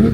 Well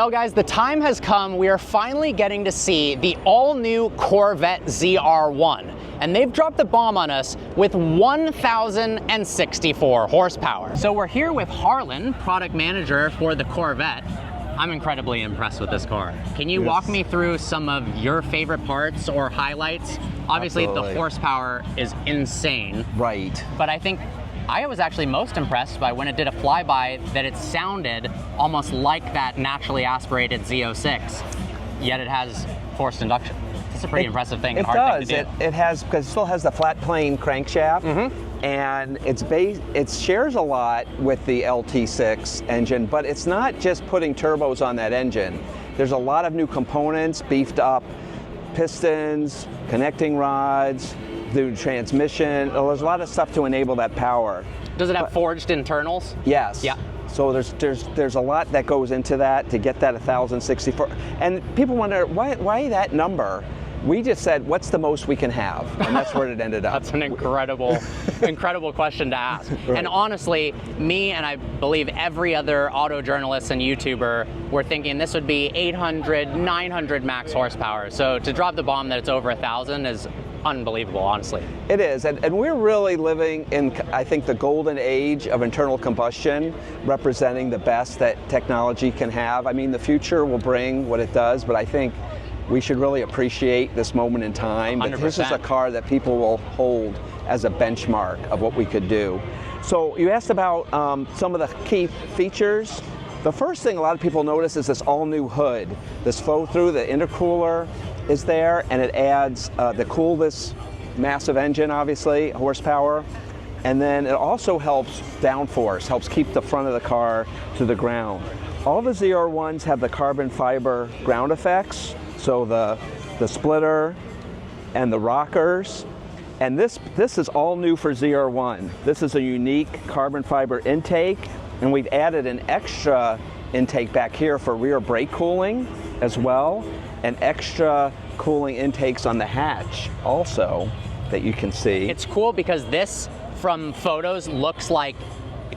guys, the time has come. We are finally getting to see the all-new Corvette ZR1. And they've dropped the bomb on us with 1,064 horsepower. So we're here with Harlan, product manager for the Corvette. I'm incredibly impressed with this car. Can you walk me through some of your favorite parts or highlights? Obviously, the horsepower is insane. Right. But I think I was actually most impressed by when it did a flyby that it sounded almost like that naturally aspirated Z06, yet it has forced induction. It's a pretty impressive thing. It does. It has, because it still has the flat plane crankshaft, and it shares a lot with the LT6 engine, but it's not just putting turbos on that engine. There's a lot of new components, beefed up pistons, connecting rods, the transmission. There's a lot of stuff to enable that power. Does it have forged internals? Yes. Yeah. So there's a lot that goes into that to get that 1,064. And people wonder, why that number? We just said, what's the most we can have? And that's where it ended up. That's an incredible question to ask. Right. And honestly, me and I believe every other auto journalist and YouTuber were thinking this would be 800, 900 max horsepower. So to drop the bomb that it's over 1,000 is unbelievable, honestly. It is, and we're really living in, I think, the golden age of internal combustion, representing the best that technology can have. I mean, the future will bring what it does, but I think we should really appreciate this moment in time. That this is a car that people will hold as a benchmark of what we could do. So you asked about some of the key features. The first thing a lot of people notice is this all-new hood. This flow-through, the intercooler is there, and it adds to cool this massive engine, obviously, horsepower. And then it also helps downforce, helps keep the front of the car to the ground. All the ZR1s have the carbon fiber ground effects, so the splitter and the rockers. And this is all new for ZR1. This is a unique carbon fiber intake, and we've added an extra intake back here for rear brake cooling as well, and extra cooling intakes on the hatch also that you can see. It's cool because this, from photos, looks like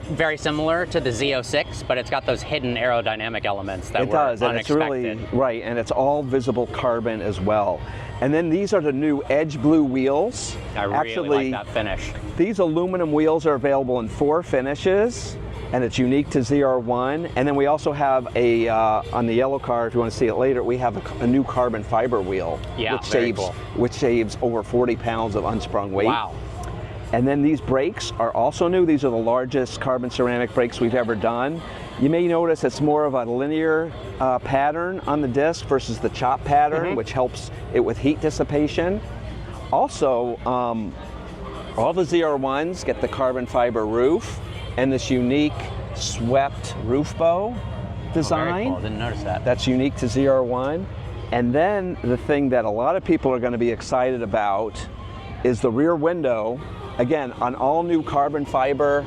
very similar to the Z06, but it's got those hidden aerodynamic elements that were unexpected. And it's really, right, and it's all visible carbon as well. And then these are the new Edge Blue wheels. I really like that finish. These aluminum wheels are available in 4 finishes, and it's unique to ZR1. And then we also have a, on the yellow car, if you want to see it later, we have a new carbon fiber wheel, which saves over 40 pounds of unsprung weight. Wow. And then these brakes are also new. These are the largest carbon ceramic brakes we've ever done. You may notice it's more of a linear pattern on the disc versus the chop pattern, which helps it with heat dissipation. Also, all the ZR1s get the carbon fiber roof and this unique swept roof bow design. Oh, very cool. Didn't notice that. That's unique to ZR1. And then the thing that a lot of people are going to be excited about is the rear window. Again, an all new carbon fiber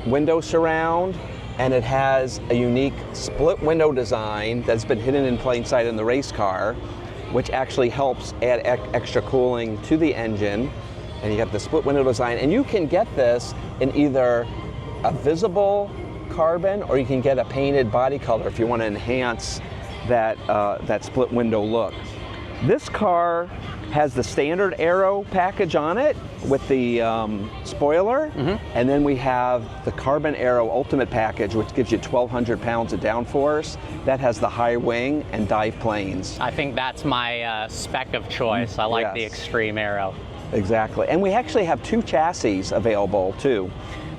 window surround, and it has a unique split window design that's been hidden in plain sight in the race car, which actually helps add extra cooling to the engine. And you have the split window design, and you can get this in either a visible carbon or you can get a painted body color if you want to enhance that, that split window look. This car has the standard aero package on it with the spoiler, and then we have the Carbon Aero Ultimate package, which gives you 1,200 pounds of downforce. That has the high wing and dive planes. I think that's my spec of choice. I like the Extreme Aero. Exactly, and we actually have 2 chassis available too.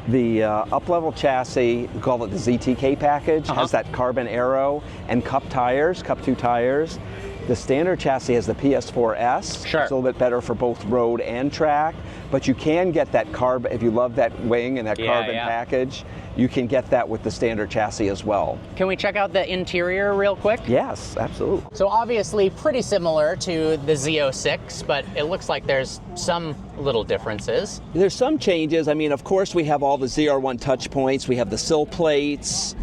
The up-level chassis, we call it the ZTK package, has that Carbon Aero and Cup tires, Cup 2 tires. The standard chassis has the PS4S. Sure. It's a little bit better for both road and track, but you can get that carbon, if you love that wing and that carbon package, you can get that with the standard chassis as well. Can we check out the interior real quick? Yes, absolutely. So obviously pretty similar to the Z06, but it looks like there's some little differences. There's some changes. I mean, of course, we have all the ZR1 touch points. We have the sill plates.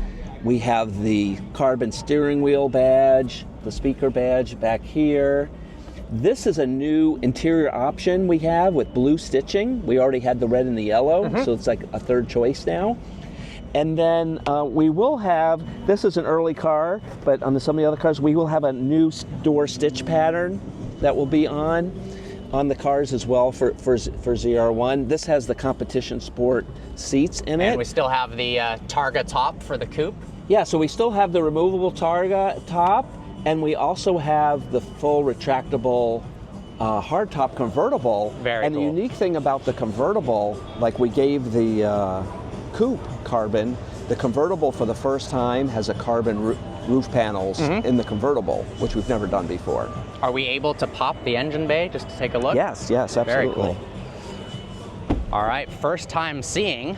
We have the carbon steering wheel badge, the speaker badge back here. This is a new interior option we have with blue stitching. We already had the red and the yellow, so it's like a third choice now. And then we will have, this is an early car, but on some of the other cars, we will have a new door stitch pattern that will be on the cars as well for ZR1. This has the competition sport seats in it. And we still have the Targa top for the coupe. Yeah, so we still have the removable Targa top, and we also have the full retractable hardtop convertible. Very and cool. The unique thing about the convertible, like we gave the coupe carbon, the convertible for the first time has a carbon roof panels in the convertible, which we've never done before. Are we able to pop the engine bay just to take a look? Yes, absolutely. Very cool. All right, first time seeing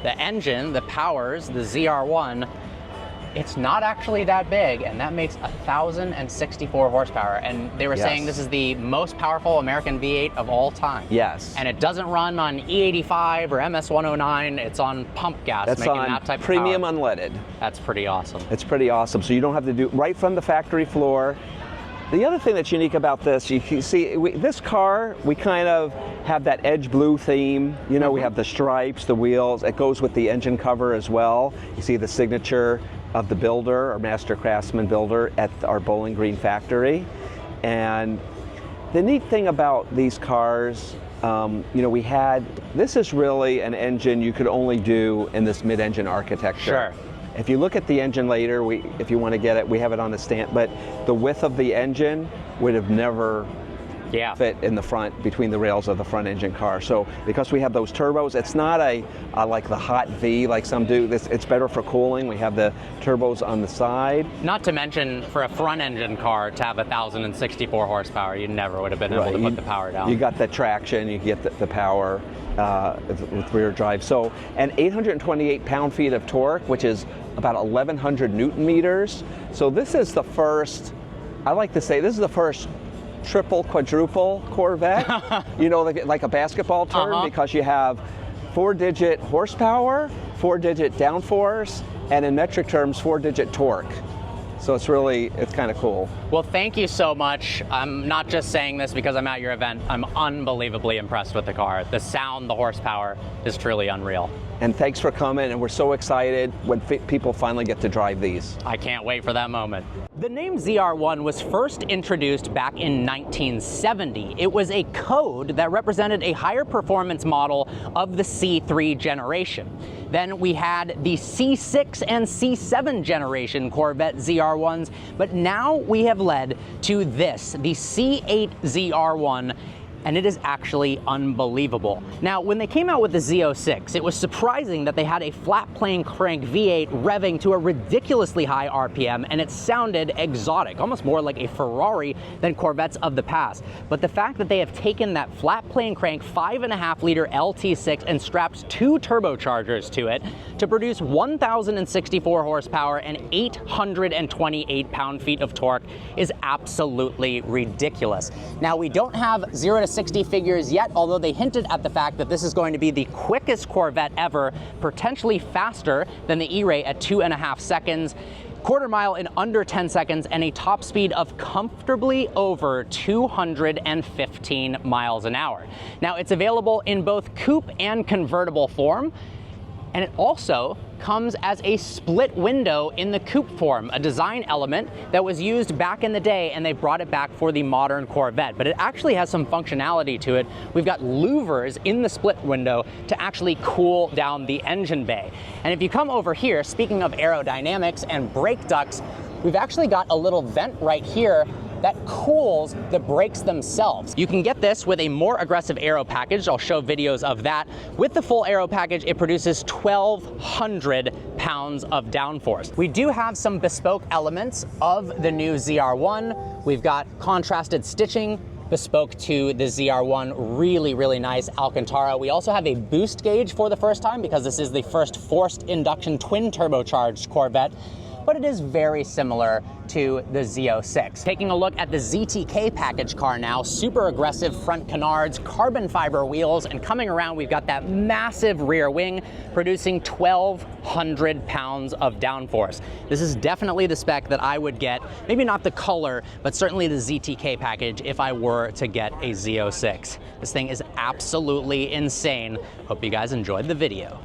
the engine that powers the ZR1. It's not actually that big, and that makes 1,064 horsepower. And they were saying this is the most powerful American V8 of all time. Yes. And it doesn't run on E85 or MS109. It's on pump gas, That's making on that type premium of power. unleaded. That's pretty awesome. It's pretty awesome. So you don't have to do right from the factory floor. The other thing that's unique about this, you can see, this car, we kind of have that edge blue theme. You know, we have the stripes, the wheels. It goes with the engine cover as well. You see the signature of the builder, or master craftsman builder at our Bowling Green factory. And the neat thing about these cars, you know, this is really an engine you could only do in this mid-engine architecture. Sure. If you look at the engine later, if you want to get it, we have it on the stand, but the width of the engine would have never fit in the front, between the rails of the front engine car. So because we have those turbos, it's not like the hot V like some do. It's better for cooling. We have the turbos on the side. Not to mention, for a front engine car to have 1,064 horsepower, you never would have been able to put the power down. You got the traction, you get the power with rear drive. So, and 828 pound-feet of torque, which is about 1,100 Newton meters. So this is the first, I like to say, this is the first triple, quadruple Corvette, you know, like a basketball term, because you have 4-digit horsepower, 4-digit downforce, and in metric terms, 4-digit torque. So it's kind of cool. Well, thank you so much. I'm not just saying this because I'm at your event. I'm unbelievably impressed with the car. The sound, the horsepower is truly unreal. And thanks for coming, and we're so excited when people finally get to drive these. I can't wait for that moment. The name ZR1 was first introduced back in 1970. It was a code that represented a higher performance model of the C3 generation. Then we had the C6 and C7 generation Corvette ZR1s, but now we have led to this, the C8 ZR1, and it is actually unbelievable. Now, when they came out with the Z06, it was surprising that they had a flat plane crank V8 revving to a ridiculously high RPM, and it sounded exotic, almost more like a Ferrari than Corvettes of the past. But the fact that they have taken that flat plane crank 5.5-liter LT6 and strapped 2 turbochargers to it to produce 1,064 horsepower and 828 pound-feet of torque is absolutely ridiculous. Now, we don't have 0 to 60 figures yet, although they hinted at the fact that this is going to be the quickest Corvette ever, potentially faster than the E-Ray at 2.5 seconds, quarter mile in under 10 seconds, and a top speed of comfortably over 215 miles an hour. Now, it's available in both coupe and convertible form, and it also comes as a split window in the coupe form, a design element that was used back in the day, and they brought it back for the modern Corvette. But it actually has some functionality to it. We've got louvers in the split window to actually cool down the engine bay. And if you come over here, speaking of aerodynamics and brake ducts, we've actually got a little vent right here that cools the brakes themselves. You can get this with a more aggressive aero package. I'll show videos of that. With the full aero package, it produces 1,200 pounds of downforce. We do have some bespoke elements of the new ZR1. We've got contrasted stitching bespoke to the ZR1, really, really nice Alcantara. We also have a boost gauge for the first time because this is the first forced induction twin turbocharged Corvette, but it is very similar to the Z06. Taking a look at the ZTK package car now, super aggressive front canards, carbon fiber wheels, and coming around we've got that massive rear wing producing 1,200 100 pounds of downforce. This is definitely the spec that I would get, maybe not the color, but certainly the ZTK package if I were to get a Z06. This thing is absolutely insane. Hope you guys enjoyed the video.